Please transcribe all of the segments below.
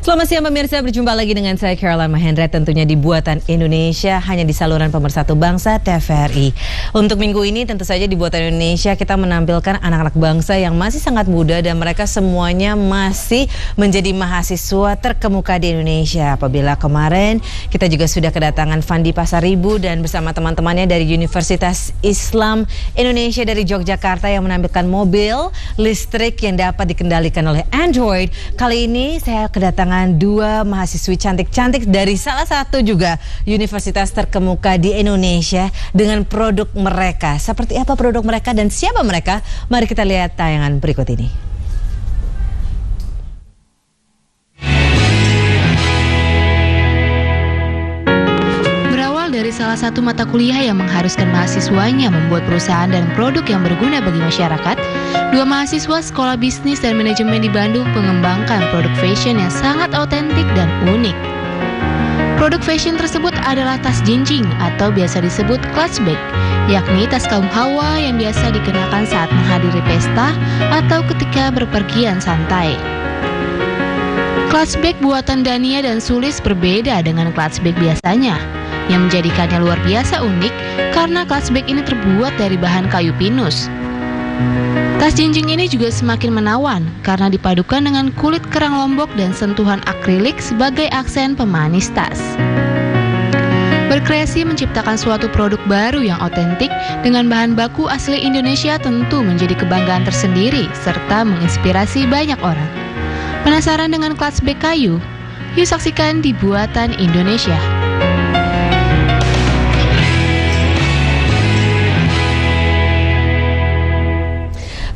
Selamat siang pemirsa, berjumpa lagi dengan saya Caroline Mahendra, tentunya di Buatan Indonesia, hanya di saluran Pemersatu Bangsa TVRI. Untuk minggu ini tentu saja di Buatan Indonesia kita menampilkan anak-anak bangsa yang masih sangat muda dan mereka semuanya masih menjadi mahasiswa terkemuka di Indonesia. Apabila kemarin kita juga sudah kedatangan Fandi Pasaribu dan bersama teman-temannya dari Universitas Islam Indonesia dari Yogyakarta yang menampilkan mobil listrik yang dapat dikendalikan oleh Android. Kali ini saya kedatangan dua mahasiswi cantik-cantik dari salah satu juga universitas terkemuka di Indonesia dengan produk mereka. Seperti apa produk mereka dan siapa mereka? Mari kita lihat tayangan berikut ini. Berawal dari salah satu mata kuliah yang mengharuskan mahasiswanya membuat perusahaan dan produk yang berguna bagi masyarakat, dua mahasiswa Sekolah Bisnis dan Manajemen di Bandung mengembangkan produk fashion yang sangat otentik dan unik. Produk fashion tersebut adalah tas jinjing atau biasa disebut clutch bag, yakni tas kaum hawa yang biasa dikenakan saat menghadiri pesta atau ketika berpergian santai. Clutch bag buatan Dania dan Sulis berbeda dengan clutch bag biasanya, yang menjadikannya luar biasa unik karena clutch bag ini terbuat dari bahan kayu pinus. Tas jinjing ini juga semakin menawan karena dipadukan dengan kulit kerang lombok dan sentuhan akrilik sebagai aksen pemanis tas. Berkreasi menciptakan suatu produk baru yang otentik dengan bahan baku asli Indonesia tentu menjadi kebanggaan tersendiri serta menginspirasi banyak orang. Penasaran dengan clutch bag kayu? Yuk saksikan di Buatan Indonesia.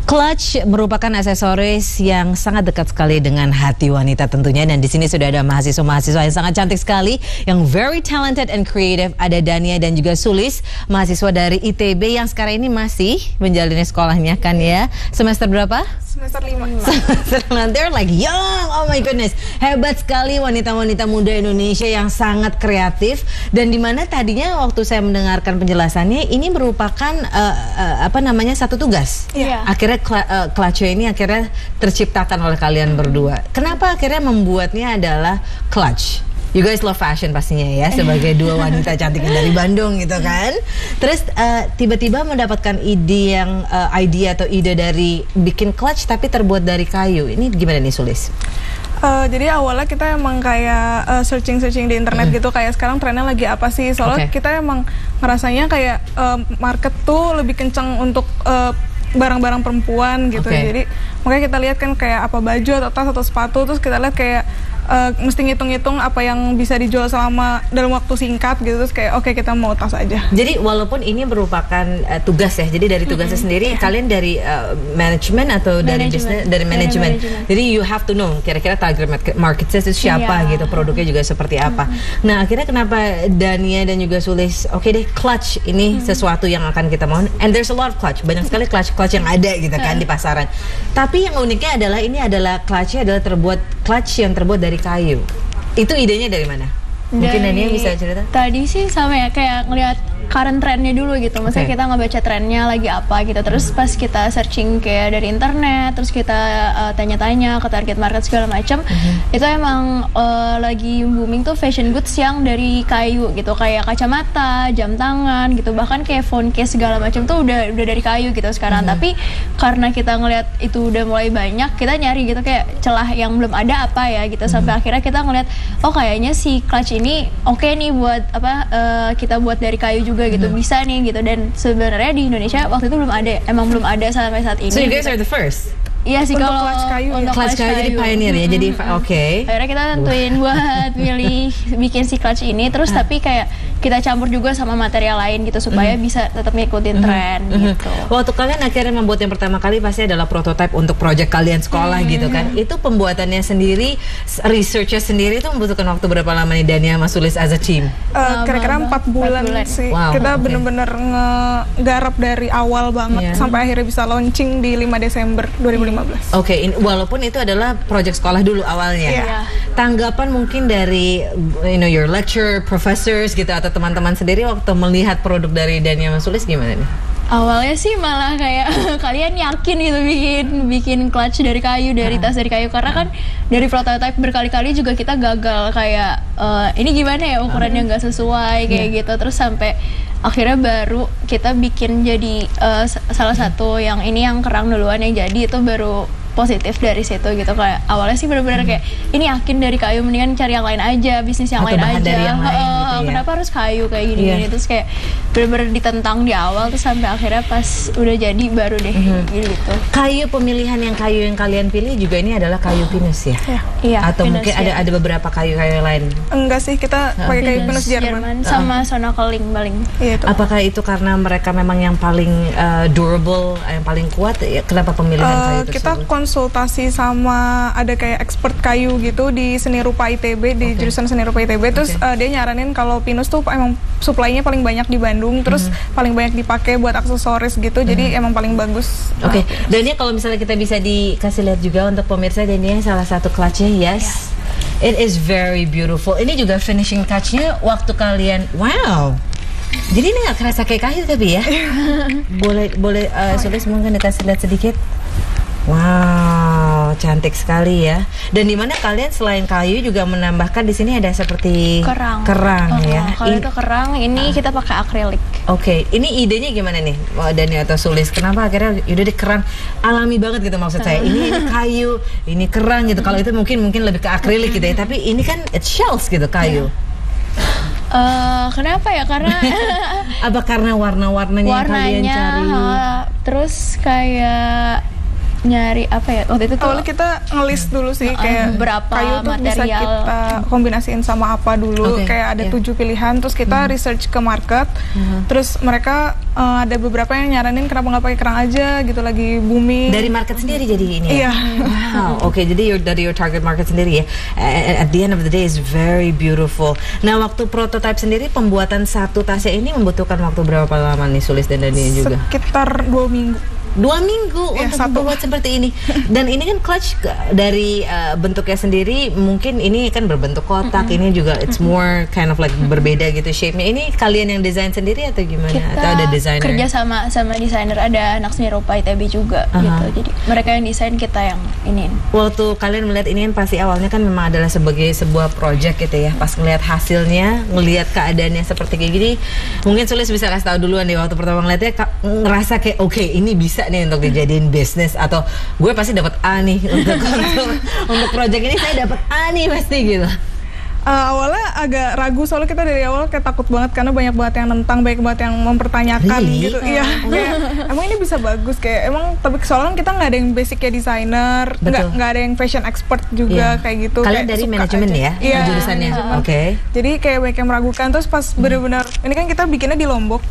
Clutch merupakan aksesoris yang sangat dekat sekali dengan hati wanita tentunya, dan di sini sudah ada mahasiswa-mahasiswa yang sangat cantik sekali, yang very talented and creative. Ada Dania dan juga Sulis, mahasiswa dari ITB yang sekarang ini masih menjalani sekolahnya kan ya. Semester berapa? Semester 5. They're like young, oh my goodness. Hebat sekali wanita-wanita muda Indonesia yang sangat kreatif. Dan dimana tadinya waktu saya mendengarkan penjelasannya, ini merupakan satu tugas. Iya. Akhirnya clutch ini akhirnya terciptakan oleh kalian berdua. Kenapa akhirnya membuatnya adalah clutch? You guys love fashion pastinya ya, sebagai dua wanita cantik dari Bandung gitu kan. Terus tiba-tiba mendapatkan ide dari bikin clutch tapi terbuat dari kayu. Ini gimana nih Sulis? Jadi awalnya kita emang kayak searching di internet gitu, kayak sekarang trennya lagi apa sih. Soalnya kita emang ngerasanya kayak market tuh lebih kenceng untuk barang-barang perempuan gitu. Jadi makanya kita lihat kan kayak apa baju atau tas atau sepatu, terus kita lihat kayak mesti ngitung-ngitung apa yang bisa dijual dalam waktu singkat gitu. Terus kayak oke, kita mau tas aja. Jadi walaupun ini merupakan tugas ya, jadi dari tugasnya sendiri kalian dari manajemen atau dari bisnis, dari manajemen. Jadi you have to know kira-kira target market itu siapa gitu, produknya juga seperti apa. Nah akhirnya kenapa Dania dan juga Sulis oke deh, clutch ini sesuatu yang akan kita mau, and there's a lot of clutch, banyak sekali clutch yang ada gitu kan di pasaran. Tapi yang uniknya adalah ini adalah clutch-nya adalah clutch yang terbuat dari kayu. Itu idenya dari mana? Mungkin Dania bisa cerita? Tadi sih sama ya, kayak ngelihat current trendnya dulu gitu. Maksudnya kita ngebaca trennya lagi apa gitu. Terus pas kita searching kayak dari internet, terus kita tanya-tanya ke target market segala macam, itu emang lagi booming tuh fashion goods yang dari kayu gitu, kayak kacamata, jam tangan gitu, bahkan kayak phone case segala macam tuh udah dari kayu gitu sekarang. Tapi karena kita ngelihat itu udah mulai banyak, kita nyari gitu kayak celah yang belum ada apa ya gitu, sampai akhirnya kita ngelihat oh kayaknya si clutch ini oke nih buat kita buat dari kayu juga gitu, bisa nih gitu. Dan sebenarnya di Indonesia waktu itu emang belum ada sampai saat ini. So you guys are the first? Iya sih, kalau untuk clutch kayu jadi pioneer ya, jadi akhirnya kita tentuin buat milih bikin si clutch ini, terus tapi kayak kita campur juga sama material lain gitu supaya bisa tetap ngikutin tren gitu. Waktu kalian akhirnya membuat yang pertama kali pasti adalah prototype untuk project kalian sekolah gitu kan. Itu pembuatannya sendiri, researchnya sendiri itu membutuhkan waktu berapa lama nih Dania sama Sulis as a team? Kira-kira 4 bulan sih. Kita bener-bener ngegarap dari awal banget sampai akhirnya bisa launching di 5 Desember 2015. Walaupun itu adalah project sekolah dulu awalnya. Tanggapan mungkin dari your lecturer, professors gitu atau teman-teman sendiri waktu melihat produk dari Dania sama Sulis gimana nih? Awalnya sih malah kayak kalian yakin gitu bikin clutch dari kayu, dari tas dari kayu, karena kan dari prototype berkali-kali juga kita gagal kayak ini gimana ya ukurannya nggak sesuai kayak gitu, terus sampai akhirnya baru kita bikin jadi salah satu yang ini yang kerang duluan yang jadi itu baru positif dari situ gitu. Kayak awalnya sih benar-benar kayak ini yakin dari kayu, mendingan cari yang lain aja, bisnis yang lain aja. Yang lain gitu ya. Kenapa harus kayu kayak gini-gini? Terus kayak benar-benar ditentang di awal, terus sampai akhirnya pas udah jadi baru deh gitu. Kayu, pemilihan yang kalian pilih juga ini adalah kayu pinus ya? Iya. Atau pinus, mungkin ada beberapa kayu-kayu lain? Enggak sih, kita pakai kayu pinus Jerman. Sama sonokeling baling. Iya, itu. Apakah itu karena mereka memang yang paling durable, yang paling kuat? Kenapa pemilihan kayu kita tersebut? Konsultasi sama ada kayak expert kayu gitu di Seni Rupa ITB, di jurusan Seni Rupa ITB. Terus dia nyaranin kalau pinus tuh emang supply-nya paling banyak di Bandung, terus paling banyak dipakai buat aksesoris gitu. Jadi emang paling bagus. Oke. Dan ini kalau misalnya kita bisa dikasih lihat juga untuk pemirsa, dan ini salah satu clutch-nya, yes. It is very beautiful. Ini juga finishing touch-nya waktu kalian, wow. Jadi ini nggak kerasa kayak kayu tapi ya. boleh Sulis mungkin dikasih lihat sedikit. Wow, cantik sekali ya. Dan di mana kalian selain kayu juga menambahkan di sini ada seperti kerang ya. Kalau itu kerang, ini kita pakai akrilik. Oke, ini idenya gimana nih, Dani atau Sulis? Kenapa akhirnya udah di kerang alami banget gitu maksud saya? Ini kayu, ini kerang gitu. Kalau itu mungkin lebih ke akrilik gitu ya. Tapi ini kan it shells gitu kayu. Kenapa ya? Karena apa karena warnanya yang kalian cari? Terus kayak nyari apa ya waktu itu tuh awalnya kita ngelis dulu sih kayak berapa kayu tuh material bisa kita kombinasiin sama apa dulu, kayak ada 7 pilihan, terus kita research ke market, terus mereka ada beberapa yang nyaranin kenapa nggak pakai kerang aja gitu, lagi booming. Dari market sendiri jadi ini ya? Iya. Wow, oke, jadi dari your target market sendiri ya. At the end of the day is very beautiful. Nah, waktu prototype sendiri pembuatan satu tasnya ini membutuhkan waktu berapa lama nih Sulis dan Dani juga? Sekitar 2 minggu. 2 minggu untuk membuat seperti ini. Dan ini kan clutch dari bentuknya sendiri, mungkin ini kan berbentuk kotak, ini juga it's more kind of like berbeda gitu shape-nya. Ini kalian yang desain sendiri atau gimana? Kita atau ada desainer? Kerja sama desainer, ada anak seni rupa ITB juga gitu. Jadi mereka yang desain, kita yang iniin. Waktu kalian melihat ini kan pasti awalnya kan memang adalah sebagai sebuah project gitu ya. Pas ngelihat hasilnya, ngelihat keadaannya seperti kayak gini, mungkin Sulis bisa kasih tahu duluan deh waktu pertama ngeliatnya ngerasa kayak oke, ini bisa nih untuk dijadiin bisnis, atau gue pasti dapat A nih untuk project ini, saya dapat A nih pasti gitu. Awalnya agak ragu, soalnya kita dari awal kayak takut banget karena banyak banget yang nentang, banyak banget yang mempertanyakan gitu. Iya, kayak emang ini bisa bagus kayak emang, tapi soalnya kita nggak ada yang basicnya desainer, nggak ada yang fashion expert juga kayak gitu. Kalian kayak dari manajemen ya, jurusannya. Oke. Jadi kayak banyak yang meragukan, terus pas bener-bener ini kan kita bikinnya di Lombok,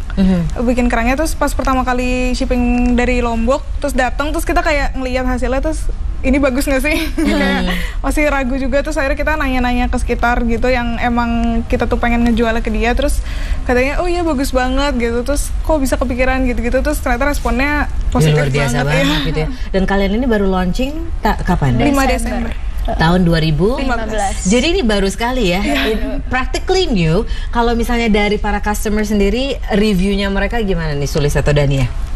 bikin kerangnya, terus pas pertama kali shipping dari Lombok, terus datang, terus kita kayak ngelihat hasilnya, terus ini bagus nggak sih? Kayak masih ragu juga, terus akhirnya kita nanya-nanya ke sekitar gitu yang emang kita tuh pengen ngejualnya ke dia, terus katanya oh iya bagus banget gitu, terus kok bisa kepikiran gitu-gitu, terus ternyata responnya positif luar biasa banget gitu ya. Dan kalian ini baru launching kapan? 5 Desember tahun 2015. Jadi ini baru sekali ya. Practically new. Kalau misalnya dari para customer sendiri, reviewnya mereka gimana nih Sulis atau Dania?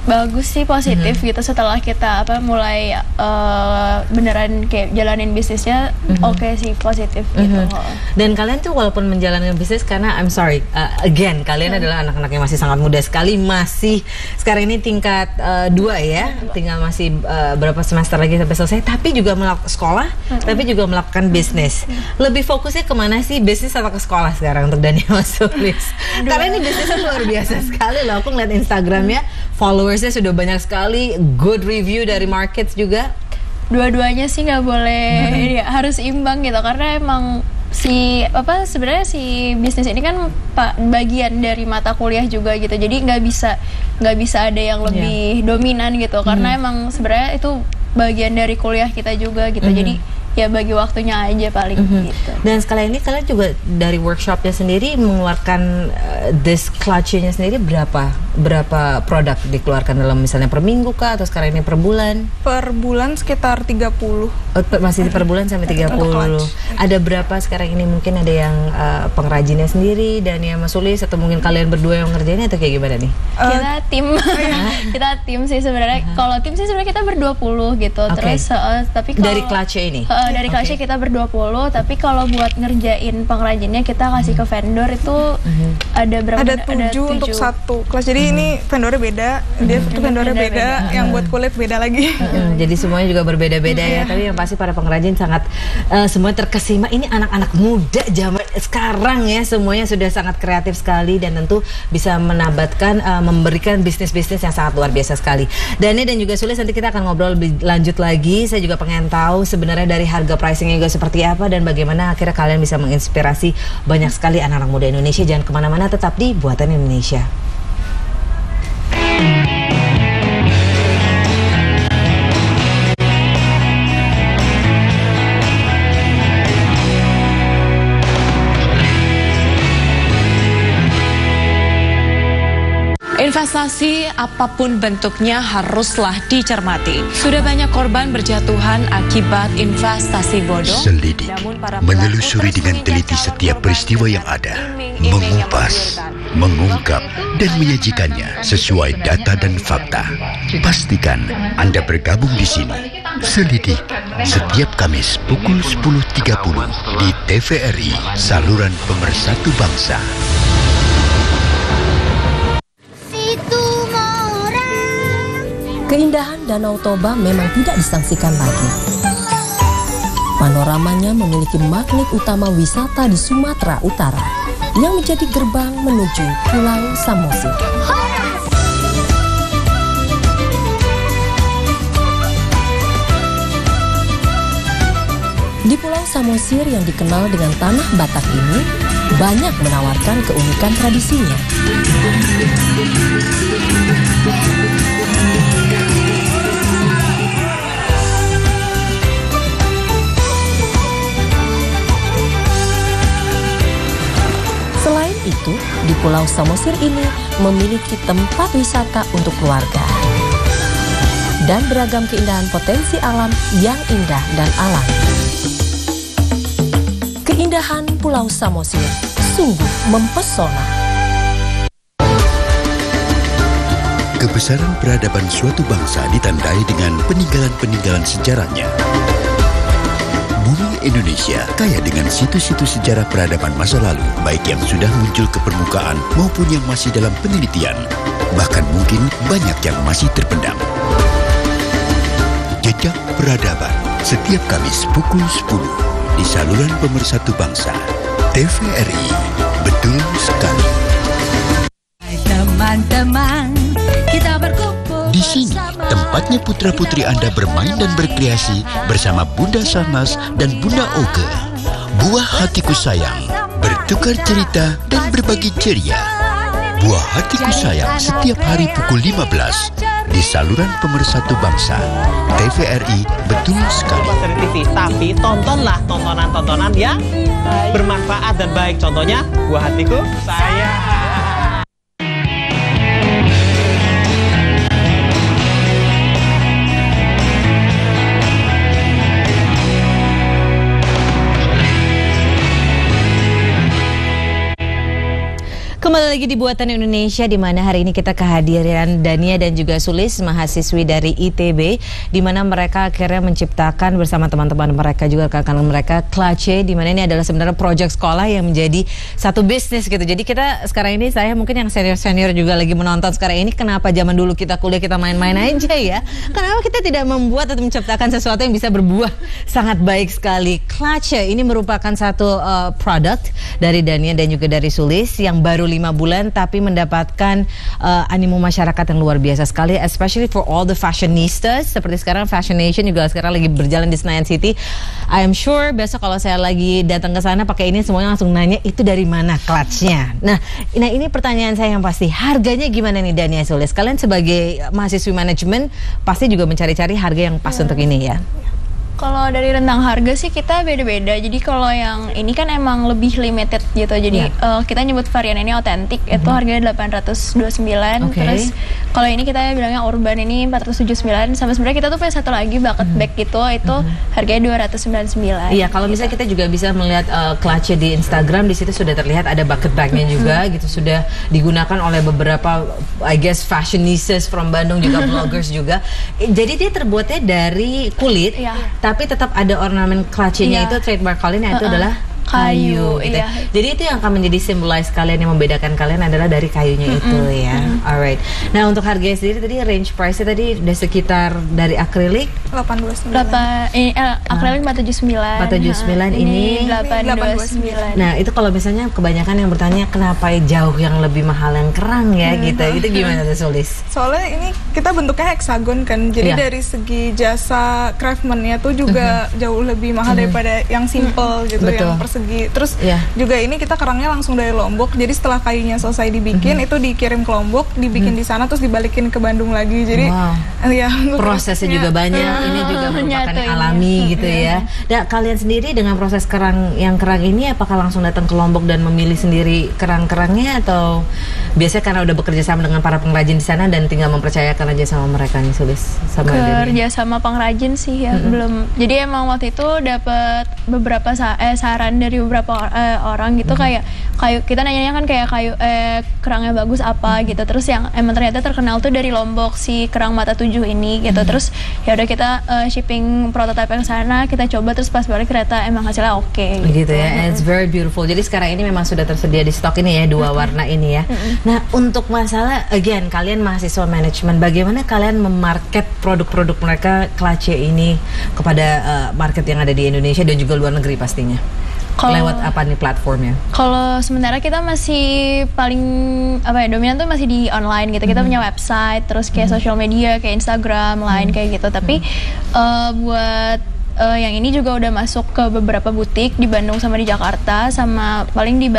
Bagus sih, positif gitu. Setelah kita mulai beneran kayak jalanin bisnisnya, oke sih, positif gitu. Dan kalian tuh walaupun menjalankan bisnis, karena I'm sorry, again kalian adalah anak-anak yang masih sangat muda sekali, masih sekarang ini tingkat 2 ya, tinggal masih berapa semester lagi sampai selesai, tapi juga melakukan sekolah, tapi juga melakukan bisnis. Lebih fokusnya kemana sih, bisnis atau ke sekolah sekarang untuk Dania Sulis? Karena ini bisnisnya luar biasa sekali loh. Aku ngeliat Instagramnya, followersnya sudah banyak sekali, good review dari markets juga. Dua-duanya sih nggak boleh, ya, harus imbang gitu, karena emang sebenarnya si bisnis ini kan bagian dari mata kuliah juga gitu, jadi nggak bisa ada yang lebih dominan gitu, karena emang sebenarnya itu bagian dari kuliah kita juga gitu, jadi ya bagi waktunya aja paling gitu. Dan sekali ini kalian juga dari workshopnya sendiri mengeluarkan this clutch-nya sendiri berapa berapa produk dikeluarkan dalam misalnya per minggu kah atau sekarang ini per bulan? Per bulan sekitar 30. Masih per bulan sampai 30. Ada berapa sekarang ini? Mungkin ada yang pengrajinnya sendiri dan yang Mas Sulis, atau mungkin kalian berdua yang ngerjainnya, atau kayak gimana nih? Kita tim. Kita tim sih sebenarnya. Kalau tim sih sebenarnya kita ber-20 gitu. Terus tapi kalau dari Clutch ini? Dari Clutch kita ber-20, tapi kalau buat ngerjain pengrajinnya kita kasih ke vendor itu ada berapa? Ada 7 untuk satu kelas. Jadi ini vendornya beda, dia itu vendornya beda, yang buat kulit beda lagi. Jadi semuanya juga berbeda-beda ya. Tapi yang pasti para pengrajin sangat semuanya terkesima. Ini anak-anak muda zaman sekarang ya, semuanya sudah sangat kreatif sekali dan tentu bisa menabatkan, memberikan bisnis-bisnis yang sangat luar biasa sekali. Dani dan juga Sulis, nanti kita akan ngobrol lebih lanjut lagi. Saya juga pengen tahu sebenarnya dari harga pricingnya juga seperti apa dan bagaimana akhirnya kalian bisa menginspirasi banyak sekali anak-anak muda Indonesia. Jangan kemana-mana, tetap di Buatan Indonesia. Investasi apapun bentuknya haruslah dicermati. Sudah banyak korban berjatuhan akibat investasi bodoh. Selidik, menelusuri dengan teliti setiap peristiwa yang ada, mengupas, mengungkap, dan menyajikannya sesuai data dan fakta. Pastikan Anda bergabung di sini. Selidik, setiap Kamis pukul 10.30 di TVRI, saluran Pemersatu Bangsa. Keindahan Danau Toba memang tidak disangsikan lagi. Panoramanya memiliki magnet utama wisata di Sumatera Utara yang menjadi gerbang menuju Pulau Samosir. Di Pulau Samosir yang dikenal dengan tanah Batak ini, banyak menawarkan keunikan tradisinya. Selain itu, di Pulau Samosir ini memiliki tempat wisata untuk keluarga dan beragam keindahan potensi alam yang indah dan alami. Keindahan Pulau Samosir sungguh mempesona. Kebesaran peradaban suatu bangsa ditandai dengan peninggalan-peninggalan sejarahnya. Bumi Indonesia kaya dengan situs-situs sejarah peradaban masa lalu, baik yang sudah muncul ke permukaan maupun yang masih dalam penelitian. Bahkan mungkin banyak yang masih terpendam. Jejak Peradaban, setiap Kamis pukul 10 di saluran Pemersatu Bangsa, TVRI. Betul sekali. Teman-teman, kita berkumpul. Di sini, tempatnya putra-putri Anda bermain dan berkreasi bersama Bunda Sarnas dan Bunda Oke. Buah Hatiku Sayang, bertukar cerita dan berbagi ceria. Buah Hatiku Sayang setiap hari pukul 15 di saluran Pemersatu Bangsa, TVRI. Betul sekali. TV, tapi tontonlah tontonan-tontonan yang bermanfaat dan baik. Contohnya Buah Hatiku Sayang. Kembali lagi di Buatan Indonesia, di mana hari ini kita kehadiran Dania dan juga Sulis, mahasiswi dari ITB, di mana mereka akhirnya menciptakan bersama teman-teman mereka juga rekan-rekan mereka Clutch, di mana ini adalah sebenarnya proyek sekolah yang menjadi satu bisnis gitu. Jadi kita sekarang ini, saya mungkin yang senior-senior juga lagi menonton sekarang ini, kenapa zaman dulu kita kuliah kita main-main aja ya? Kenapa kita tidak membuat atau menciptakan sesuatu yang bisa berbuah sangat baik sekali? Clutch ini merupakan satu produk dari Dania dan juga dari Sulis yang baru 5 bulan tapi mendapatkan animo masyarakat yang luar biasa sekali, especially for all the fashionistas. Seperti sekarang Fashion Nation juga sekarang lagi berjalan di Senayan City. I am sure besok kalau saya lagi datang ke sana pakai ini semuanya langsung nanya itu dari mana clutch-nya. Nah ini pertanyaan saya yang pasti, harganya gimana nih Dania Sulis? Kalian sebagai mahasiswi manajemen pasti juga mencari-cari harga yang pas untuk ini ya. Kalau dari rentang harga sih kita beda-beda. Jadi kalau yang ini kan emang lebih limited gitu. Jadi kita nyebut varian ini otentik, itu harganya 829. Terus kalau ini kita bilangnya urban ini 479. Sama sebenarnya kita tuh punya satu lagi bucket bag gitu, itu harganya 299. Iya, kalau misalnya kita juga bisa melihat clutch di Instagram, di situ sudah terlihat ada bucket bagnya juga gitu, sudah digunakan oleh beberapa I guess fashionistas from Bandung juga bloggers juga. Jadi dia terbuatnya dari kulit. Tapi tetap ada ornamen clutch-nya itu trademark kalian, itu adalah kayu gitu. Jadi itu yang akan menjadi symbolize kalian, yang membedakan kalian adalah dari kayunya itu ya. Alright. Nah, untuk harganya sendiri tadi range price-nya tadi udah sekitar dari akrilik 829. Akrilik 479. 479 ini 829. Nah, itu kalau misalnya kebanyakan yang bertanya kenapa jauh yang lebih mahal yang kerang ya gitu. Itu gimana tuh, Sulis? Soalnya ini kita bentuknya heksagon kan. Jadi dari segi jasa craftsman-nya tuh juga jauh lebih mahal daripada yang simple gitu, yang persegi. Terus juga ini kita kerangnya langsung dari Lombok. Jadi setelah kayunya selesai dibikin, itu dikirim ke Lombok, dibikin di sana terus dibalikin ke Bandung lagi. Jadi prosesnya juga banyak. Ini juga merupakan alami gitu ya. Dan kalian sendiri dengan proses kerang ini apakah langsung datang ke Lombok dan memilih sendiri kerang-kerangnya, atau biasanya karena udah bekerja sama dengan para pengrajin di sana dan tinggal mempercayakan aja sama mereka nih, Sulis? Kerja sama pengrajin sih ya, belum. Jadi emang waktu itu dapat beberapa saran dari beberapa orang gitu, kayak kayu, kita nanya kan kayak kayu kerangnya bagus apa gitu. Terus yang emang ternyata terkenal tuh dari Lombok si kerang mata 7 ini gitu. Terus ya udah kita shipping prototipe ke sana, kita coba, terus pas balik ternyata emang hasilnya oke gitu ya. It's very beautiful. Jadi sekarang ini memang sudah tersedia di stok ini ya, 2 warna ini ya. Nah, untuk masalah again kalian mahasiswa manajemen, bagaimana kalian memarket produk-produk mereka clutch ini kepada market yang ada di Indonesia dan juga luar negeri pastinya? Lewat apa nih platformnya? Kalau sementara kita masih paling dominan tuh masih di online gitu. Kita punya website, terus kayak social media kayak Instagram, Line kayak gitu. Tapi buat yang ini juga udah masuk ke beberapa butik di Bandung sama di Jakarta, sama paling di